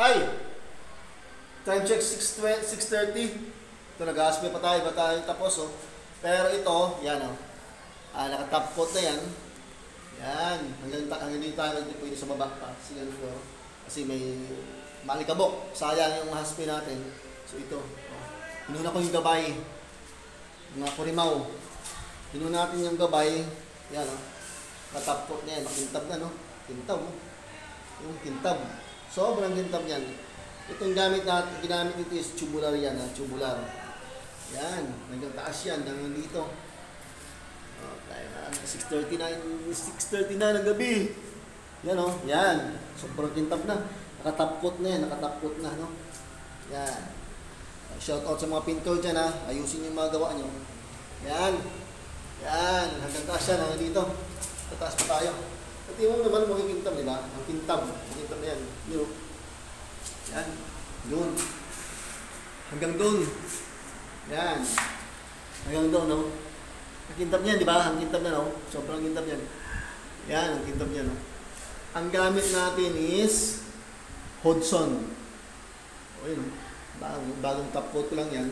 Ay! Time check 6:30. Ito, nag-aaspe pa tayo. Ba tayo tapos, oh. Pero ito, yan, oh. Naka-top coat na yan. Yan. Hanggang dito tayo pwede sa baba pa. Kasi may malikabok. Sayang yung haspe natin. So ito. Oh. Inuna ko yung gabay. Mga kurimaw. Inuna natin yung gabay. Yan, oh. Naka-top coat na yan. Makintab na, no? Kintab, oh. Yung kintab. Sobrang kintab yan. Itong ginamit nito is tubular yan, ha? Tubular. Yan, hanggang taas yan, hanggang dito. Okay, 6:39 ng gabi. Yan, oh, yan. Sobrang kintab na. Nakatapkot na yan, nakatapkot na, no? Yan. Shout out sa mga pintor dyan, ha? Ayusin yung mga gawa nyo. Yan. Yan, hanggang taas yan, hanggang dito. Tataas pa tayo. At yung naman makikintab, di ba? Ang kintab. Ang kintab na yan. Yun. Yan. Doon. Hanggang doon. Yan. Hanggang doon, no? Ang kintab niyan, di ba? Ang kintab na, no? Sobrang kintab yan. Yan, ang kintab niyan, no? Ang gamit natin is Hodson. O, yun, no? Bagong top coat ko lang yan.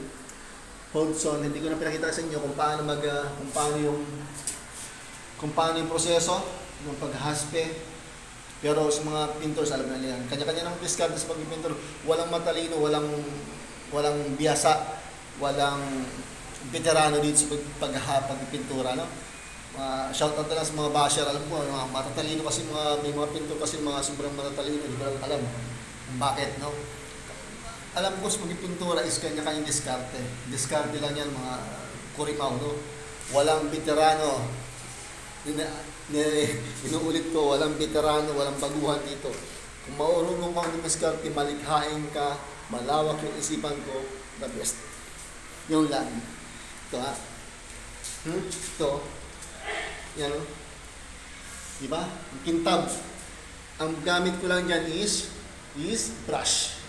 Hodson. Hindi ko na pinakita sa inyo kung paano kung paano yung proseso ng paghaspe. Pero sa mga pintors, alam na yan. Kanya-kanya ng diskarte sa pagpipintor. Walang matalino, walang biyasa, walang veterano dito sa pagpipintura, no? Shout out na lang sa mga basher. Alam ko, mga matatalino kasi may mga pintor kasi mga sobrang matatalino. Hindi ko lang alam bakit, no? Alam ko sa pagpipintura is kanya-kanyang diskarte. Diskarte lang yan, mga kurimaw, no? Walang veterano. Inuulit ko, walang veterano, walang baguhan dito. Kung marunong kang dumiskarte, malikhain ka, malawak yung isipan ko, the best. Yung lang. Ito, ha? Ito. Yan, o. Diba? Ang kintab. Ang gamit ko lang dyan is brush.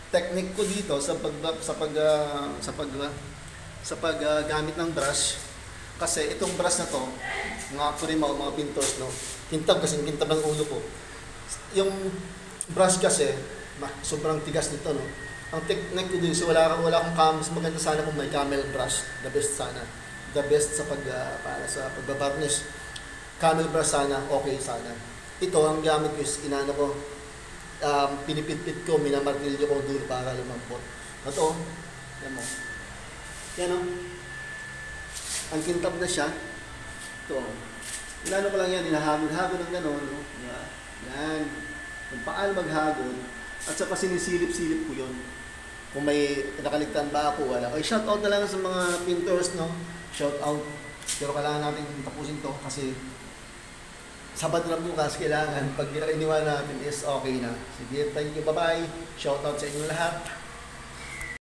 Technique ko dito sa paggamit ng brush. Kasi itong brush na to, mga kurimaw, mga pintors, no? Kintab kasi, kintab ng ulo ko. Yung brush kasi, sobrang tigas nito, no? Ang technique ko din, so wala akong cameras, maganda sana kung may camel brush, the best sana. The best sa para sa pagbabarnish. Camel brush sana, okay sana. Ito, ang gamit ko is, pinipit-pit ko, minamartilyo ko dulo para lumambot. Ito, yan mo. Yan, no? Ang kintab na siya. Ito. Inano ko lang yan, hinahagod ng gano'n. No? Yan. Kung paano maghagod. At saka sinisilip-silip ko yun. Kung may nakaligtaan ba ako, wala. Ay, shout out na lang sa mga pintors, no? Shout out. Pero kailangan natin tapusin to kasi Sabado na bukas, kailangan. Pag iniwan natin is okay na. Sige, thank you, bye-bye. Shout out sa inyo lahat.